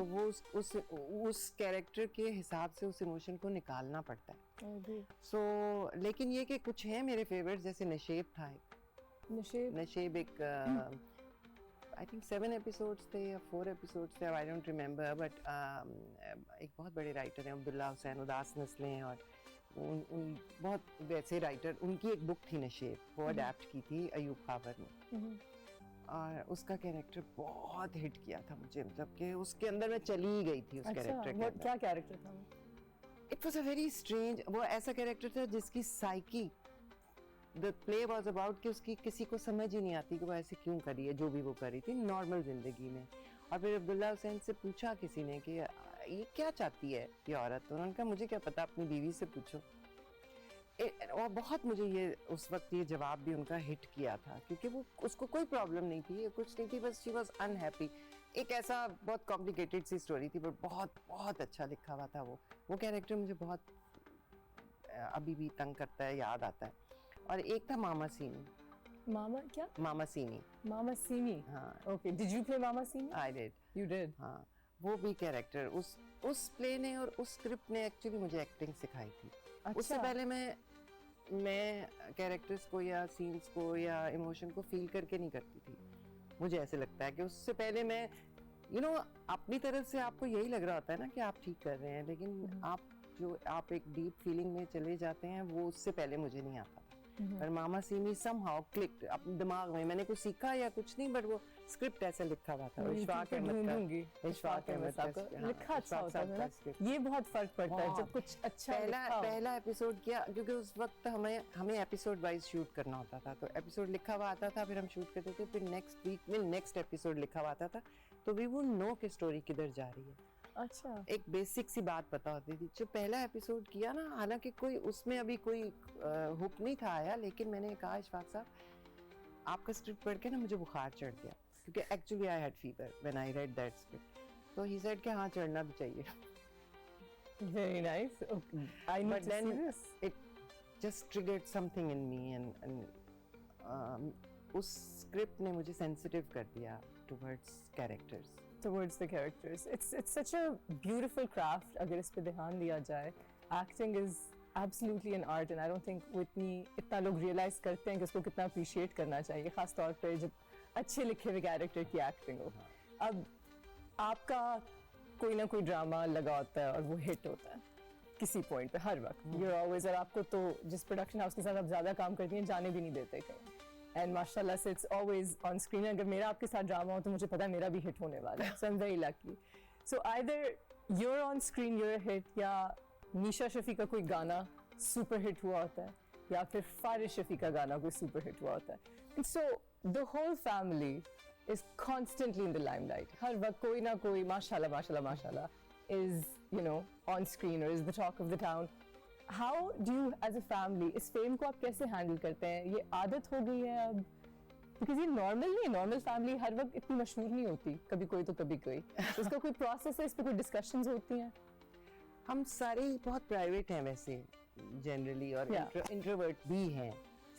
तो वो उस कैरेक्टर के हिसाब से उस इमोशन को निकालना पड़ता है। सो लेकिन ये कि कुछ है मेरे फेवरेट, जैसे नशेब था एक, नशेब एक आई थिंक 7 एपिसोड्स थे या 4 एपिसोड्स थे, आई डोंट रिमेम्बर, बट एक बहुत बड़े राइटर हैं अब्दुल्ला हुसैन उदास नस्लें, और उन बहुत वैसे राइटर, उनकी एक बुक थी नशेब, वो अडेप्ट की थी अयूब खाबर ने, और उसका कैरेक्टर बहुत हिट किया था मुझे, मतलब कि उसके अंदर मैं चली गई थी उस कैरेक्टर के अंदर। क्या कैरेक्टर था वो? It was a very strange, वो ऐसा कैरेक्टर था जिसकी psyche, the play was about कि उसकी किसी को समझ ही नहीं आती कि वो ऐसे क्यों करी है, जो भी वो करी थी नॉर्मल जिंदगी में। और फिर अब्दुल्ला हुसैन से पूछा किसी ने कि ये क्या चाहती है ये औरत, तो उन्होंने कहा मुझे क्या पता, अपनी बीवी से पूछो। और बहुत मुझे ये उस वक्त ये जवाब भी उनका हिट किया था, क्योंकि वो उसको कोई प्रॉब्लम नहीं थी, कुछ नहीं थी, बस शी वाज अनहैप्पी। एक ऐसा बहुत कॉम्प्लिकेटेड सी स्टोरी थी, पर बहुत बहुत अच्छा लिखा हुआ था वो कैरेक्टर मुझे बहुत अभी भी तंग करता है, याद आता है। और एक था मामा सीनी। मामा क्या? मामा सीनी। मामा सीनी, हाँ। Okay, did you play mama Sini? I did. You did? हाँ, वो भी कैरेक्टर उस प्ले ने और उस स्क्रिप्ट ने एक्चुअली मुझे एक्टिंग सिखाई थी। अच्छा। उससे पहले मैं कैरेक्टर्स को या सीन्स को या इमोशन को फील करके नहीं करती थी। मुझे ऐसे लगता है कि उससे पहले मैं अपनी तरफ से आपको यही लग रहा होता है ना कि आप ठीक कर रहे हैं, लेकिन आप एक डीप फीलिंग में चले जाते हैं, वो उससे पहले मुझे नहीं आता था। पर मामा सीनी समहाउ क्लिक्ड अपने दिमाग में, मैंने कुछ सीखा या कुछ नहीं, बट वो स्क्रिप्ट ऐसा लिखा हुआ था। इशफाक अहमद का लिखा अच्छा होता है ना, ये बहुत फर्क पड़ता है जब कुछ अच्छा पहला एपिसोड किया, क्योंकि उस वक्त हमें एपिसोड वाइज शूट करना होता था, तो एपिसोड लिखा हुआ आता था, फिर हम शूट करते थे, फिर नेक्स्ट वीक में नेक्स्ट एपिसोड लिखा हुआ आता था, तो वी वुड नो कि स्टोरी किधर जा रही है। अच्छा, एक बेसिक सी बात पता होती थी। जो पहला एपिसोड किया ना, हालांकि कोई उसमें अभी कोई हुक नहीं था आया, लेकिन मैंने कहा इशफाक साहब आपका स्क्रिप्ट पढ़ के ना मुझे बुखार चढ़ गया, क्योंकि actually I had fever when I read that script. तो ही सेड कि हाँ चढ़ना भी चाहिए। Very nice, okay, I need to see this. It just triggered something in me, and उस स्क्रिप्ट ने मुझे सेंसिटिव कर दिया towards characters. Towards the characters. It's such a beautiful craft. अगर इस पे ध्यान दिया जाए, acting is absolutely an art, and I don't think वो इतना लोग realize करते हैं कि उसको कितना appreciate करना चाहिए, खास तौर पे जब अच्छे लिखे हुए character की acting हो। अब आपका कोई ना कोई ड्रामा लगा होता है और वो हिट होता है किसी पॉइंट पे, हर वक्त you're always, और आपको तो जिस प्रोडक्शन हाउस के साथ आप ज्यादा काम करती हैं जाने भी नहीं देते कहीं, एंड माशाल्लाह से इट्स ऑलवेज ऑन स्क्रीन। अगर मेरा आपके साथ ड्रामा हो तो मुझे पता है मेरा भी हिट होने वाला है, so I am very lucky. So either you're on screen you're hit, या नीशा शफी का कोई गाना सुपर हिट हुआ होता है, या फिर फारिश शफी का गाना कोई सुपर हिट हुआ होता है, and so the whole family is constantly in the limelight. हर वक्त कोई ना कोई माशाल्लाह माशाल्लाह माशाल्लाह इज ऑन स्क्रीन और is the talk of the town. How do you as a family, इस फेम को आप कैसे हैंडल करते हैं? ये आदत हो गई है अब, बिकॉज ये नॉर्मल नहीं, नॉर्मल फैमिली हर वक्त इतनी मशहूर नहीं होती, कभी कोई तो कभी कोई। इसका कोई प्रोसेस है, इस पे कोई डिस्कशंस होती हैं? हम सारे बहुत प्राइवेट हैं वैसे जनरली, और इंट्रोवर्ट भी हैं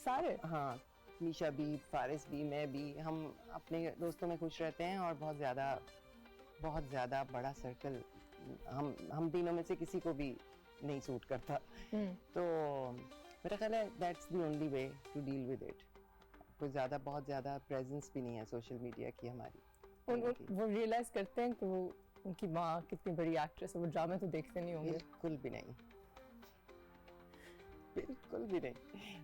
सारे। हाँ, नीशा भी, फारिस भी, मैं भी, हम अपने दोस्तों में खुश रहते हैं, और बहुत ज़्यादा बड़ा सर्कल हम तीनों में से किसी को भी नहीं सूट करता। तो मेरा ख्याल है that's the only way to deal with it. कोई बहुत ज़्यादा प्रेजेंस भी नहीं है सोशल मीडिया की हमारी। वो रियलाइज करते हैं कि वो उनकी माँ कितनी बड़ी एक्ट्रेस है, वो ड्रामे तो देखते नहीं होंगे? बिल्कुल भी नहीं, बिल्कुल भी नहीं।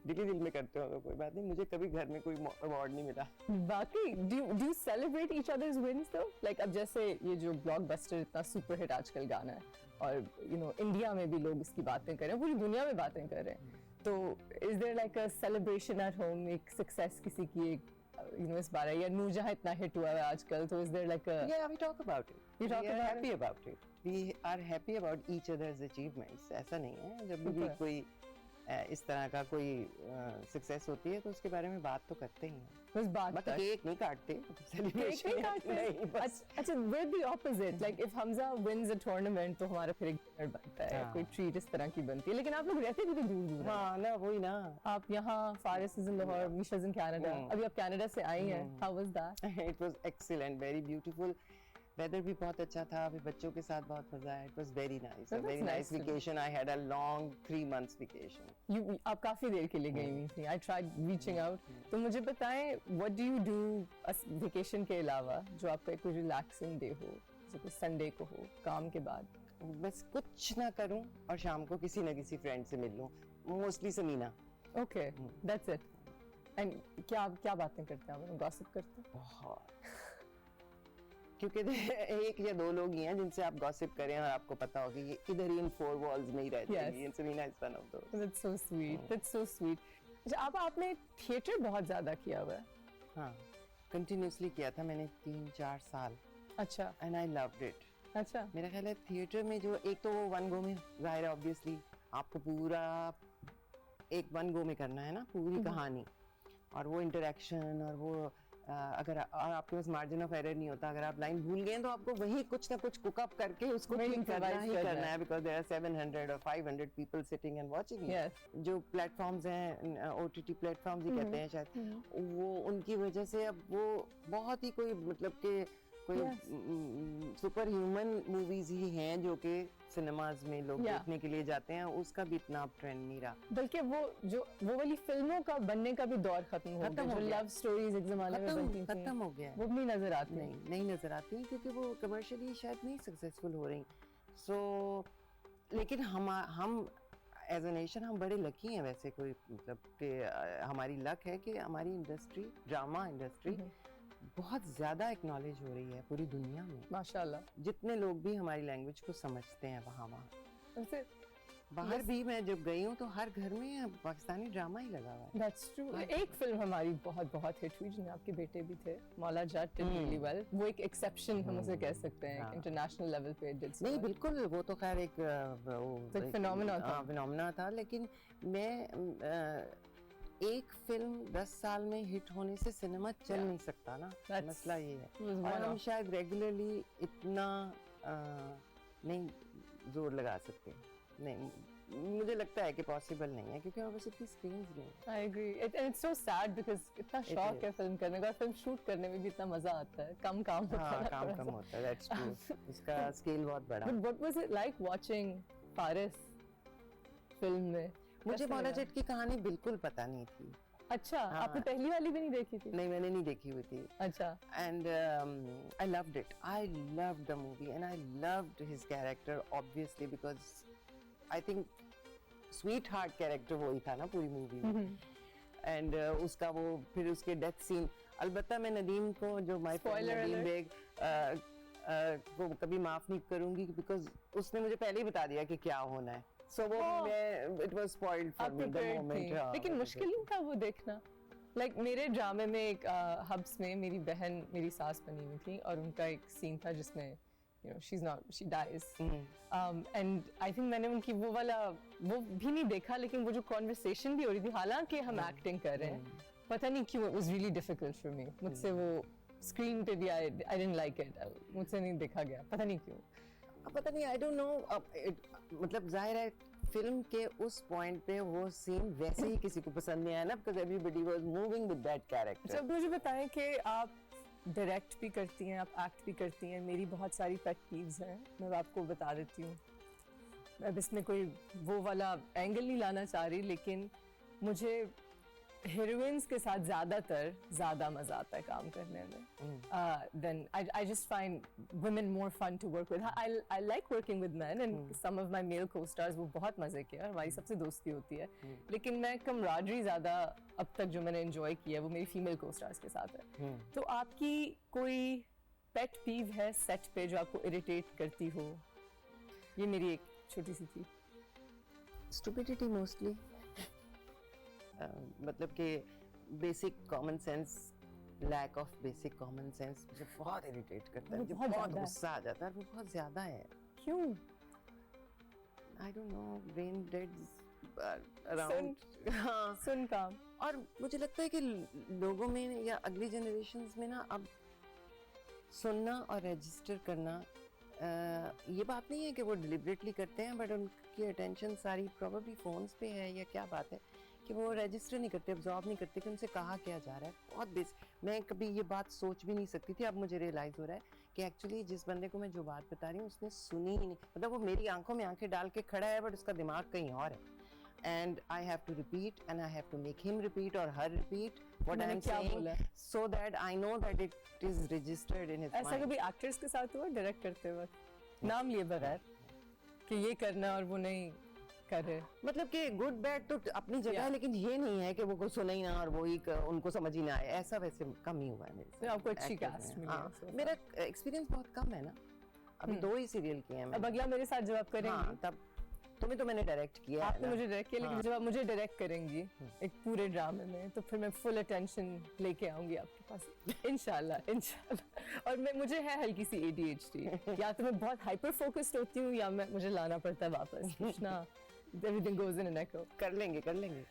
दिल में करते हो तो कोई बात नहीं, मुझे कभी घर में कोई अवार्ड नहीं मिला। बाकी do you celebrate each other's wins though? Like अब जैसे ये जो ब्लॉकबस्टर इतना सुपर हिट आजकल गाना है, और इंडिया में भी लोग इसकी बातें कर रहे हैं, पूरी दुनिया में बातें कर रहे हैं, तो is there like a celebration at home, एक सक्सेस किसी की, एक इस बारे, या नूरजहां इतना हिट हुआ है आजकल, तो is there like a we talk about it, we are happy about it, we are happy about each other's achievements। ऐसा नहीं है, जब भी कोई इस तरह का कोई सक्सेस होती है तो उसके बारे में बात तो करते ही हैं, बस बात मतलब केक नहीं काटते, सेलिब्रेशन नहीं काटते। अच्छा, with the opposite, like if Hamza wins a tournament तो हमारा फिर एक डिनर बनता है, कोई ट्रीट इस तरह की बनती है, लेकिन आप लोग रहते भी तो दूर दूर। हाँ ना, वही ना, आप यहाँ, Faris is in Lahore, Nisha is in Canada, अभी आप कनाडा से आई हैं, how was that? It was excellent, very beautiful। Weather भी बहुत अच्छा था, अभी बच्चों के साथ बहुत मजा आया. It was very nice, That's very nice nice to know. Vacation. I had a long 3 months vacation. आप काफी देर के लिए गई हुई थी. I tried reaching out. तो मुझे बताएं, what do you do vacation के अलावा जो आपका कोई रिलैक्सिंग डे हो, जैसे कोई संडे को हो काम के बाद? बस कुछ ना करूं और शाम को किसी ना किसी फ्रेंड से मिल लूं, mostly Sameena. Okay, that's it. And क्या क्या बातें करते हैं आप? गॉसिप करते हैं? बहुत. क्योंकि एक या दो लोग ही हैं जिनसे आप गॉसिप करें और आपको पता हो कि ये इधर ही इन 4 walls में ही रहते Yes. हैं. Sameena is one of those. That's so sweet. That's so sweet. अच्छा, अब आपने थिएटर बहुत ज्यादा किया हुआ है. हाँ, कंटिन्यूसली किया था मैंने 3-4 साल. अच्छा. And I loved it. अच्छा. मेरा ख्याल है थिएटर में जो एक तो वो वन गो में जाहिर है, ऑब्वियसली आपको पूरा एक वन गो में करना है ना पूरी कहानी, और वो इंटरेक्शन और वो अगर और आपके पास मार्जिन ऑफ एरर नहीं होता. अगर आप लाइन भूल गए तो आपको वही कुछ ना कुछ कुक अप करके उसको वही ठीक करना improvise ही करना करना है. है, बिकॉज देयर आर 700 और 500 people sitting and watching. Yes. जो प्लेटफॉर्म्स हैं, ओटीटी प्लेटफॉर्म्स ही कहते हैं शायद, वो उनकी वजह से अब वो बहुत ही कोई मतलब के कोई Yes. सुपर ह्यूमन मूवीज ही हैं जो कि सिनेमाज में लोग Yeah. देखने के लिए जाते हैं. उसका भी इतना अब ट्रेंड नहीं रहा. बल्कि वो वाली फिल्मों का बनने का भी दौर खत्म हो खत्म गया. हो जो गया. लव स्टोरीज एक जमाने में बनती थी, खत्म हो गया है. वो भी नहीं नजर आती. नहीं नजर आती हैं क्योंकि वो कमर्शियली शायद नहीं सक्सेसफुल हो रही. सो लेकिन हम एज अ नेशन हम बड़े लकी हैं वैसे, कोई मतलब कि हमारी लक है कि हमारी इंडस्ट्री, ड्रामा इंडस्ट्री बहुत ज़्यादा एक्नॉलेज हो रही है पूरी दुनिया में. माशाल्लाह. जितने लोग भी हमारी लैंग्वेज को समझते हैं वहाँ वैसे बाहर भी मैं जब गई हूँ तो हर घर में अब पाकिस्तानी ड्रामा ही लगा हुआ है. That's true. एक फिल्म हमारी बहुत बहुत हिट हुई जिसमें आपके बेटे भी थे, Maula Jatt did really well. वो एक एक्सेप्शन हम उसे कह सकते हैं. हाँ. इंटरनेशनल लेवल पे डिड so नहीं well. बिल्कुल, वो तो खैर एक एक phenomenon था. फिनोमेना था. लेकिन मैं एक फिल्म 10 साल में हिट होने से सिनेमा चल Yeah. नहीं सकता ना. That's- मसला ये है. It was और one हम off. शायद रेगुलरली इतना नहीं जोर लगा सकते. नहीं, मुझे लगता है कि पॉसिबल नहीं है क्योंकि बस इतनी स्क्रीन्स नहीं है. I agree. And it's so sad because इतना It शौक है is. फिल्म करने का, और फिल्म शूट करने में भी इतना मजा आता है. कम काम होता है हाँ, ना काम थोड़ा कम सा. होता है. That's true. उसका स्केल बहुत बड़ा. But what was it like watching Faris film में? मुझे कैसा मौला लगा? जट की कहानी बिल्कुल पता नहीं थी. अच्छा, हाँ. आपने पहली वाली भी नहीं देखी थी? नहीं, मैंने नहीं देखी हुई थी. अच्छा. And I loved it. I loved the movie and I loved his character obviously because I think sweetheart character वही था ना पूरी मूवी में. And उसका वो फिर उसके डेथ सीन, अलबत्ता मैं नदीम को जो my friend Spoiler Nadeem alert. Baig को कभी माफ नहीं करूंगी बिकॉज उसने मुझे पहले ही बता दिया कि क्या होना है. So वो Oh. मैं it was spoiled for आप me the prepared moment. थी. हाँ, लेकिन मैं मुश्किल नहीं था वो देखना? लाइक मेरे ड्रामे में एक हब्स में मेरी बहन मेरी सास बनी हुई थी, और उनका एक सीन था जिसमें she dies. And I think मैंने उनकी वो वाला वो भी नहीं देखा, लेकिन वो जो कॉन्वर्सेशन भी हो रही थी, हालांकि हम एक्टिंग कर रहे हैं, पता नहीं क्यों it was really difficult for me. मुझसे वो स्क्रीन पे भी I didn't like it. मुझसे नहीं देखा गया, पता नहीं क्यों. पता नहीं, आई डोंट नो. मतलब जाहिर है फिल्म के उस पॉइंट पे वो सीन वैसे ही किसी को पसंद नहीं आया ना, because everybody was moving with that character. अच्छा, मुझे बताएं कि आप डायरेक्ट भी करती हैं, आप एक्ट भी करती हैं. मेरी बहुत सारी पेट पीव्स हैं, मैं आपको बता देती हूँ. मैं अब इसमें कोई वो वाला एंगल नहीं लाना चाह रही, लेकिन मुझे हीरोइंस के साथ ज़्यादा मज़ा आता है काम करने में. Then I just find women more fun to work with. I like working with men and some of my male co-stars वो बहुत मज़े के हैं, हमारी सबसे दोस्ती होती है. लेकिन मैं camaraderie ज़्यादा अब तक जो मैंने enjoy किया है वो मेरी female co-stars के साथ है. तो आपकी कोई pet peeve है set पे जो आपको irritate करती हो? ये मेरी एक छोटी सी थी. Stupidity mostly. मतलब कि basic common sense, lack of basic common sense मुझे बहुत इरिटेट करता है. वो मुझे बहुत बहुत ज़्यादा है. गुस्सा आ जाता है. वो बहुत ज्यादा है. क्यों? I don't know, brain dead around. हाँ. सुन काम. और मुझे लगता है कि लोगों में या अगली जनरेशन्स में ना अब सुनना और रजिस्टर करना, ये बात नहीं है कि वो डिलिबरेटली करते हैं, बट उनकी अटेंशन सारी प्रॉब्ली फोन्स पे है या क्या बात है कि वो रजिस्टर नहीं करते, अब्जॉर्ब नहीं करते कि उनसे कहा क्या जा रहा है. बहुत बेस मैं कभी ये बात सोच भी नहीं सकती थी, अब मुझे रियलाइज़ हो रहा है कि एक्चुअली जिस बंदे को मैं जो बात बता रही हूँ उसने सुनी ही नहीं, मतलब वो मेरी आंखों में आंखें डाल के खड़ा है बट उसका दिमाग कहीं और है. And I have to repeat and I have to make him repeat or her repeat what I मैंने am क्या saying बोला? so that I know that it is registered in his ऐसा mind. कभी एक्टर्स के साथ हुआ direct करते वक्त नाम लिए बगैर कि ये करना और वो नहीं कर रहे? मतलब कि गुड बैड तो अपनी जगह है, Yeah. लेकिन ये नहीं है कि वो को सुने ही ना और वो ही उनको समझ ही ना आए, ऐसा वैसे कम ही हुआ है मेरे तो साथ. आपको अच्छी actors cast में. मिली है हाँ, so far. मेरा एक्सपीरियंस बहुत कम है ना, अभी 2 ही सीरियल किए हैं अब मैंने. अगला मेरे साथ जब आप करेंगी हाँ, तब तुम्हें तो मैंने डायरेक्ट किया है आपने ना. मुझे डायरेक्ट किया, लेकिन हाँ. जब आप मुझे डायरेक्ट करेंगी एक पूरे ड्रामे में तो फिर मैं फुल अटेंशन लेके आऊंगी आपके पास इंशाल्लाह इंशाल्लाह. और मुझे है हल्की सी ADHD, या तो मैं बहुत हाइपर फोकस्ड होती हूँ या मुझे लाना पड़ता है वापस कुछ ना, everything goes in an echo. कर लेंगे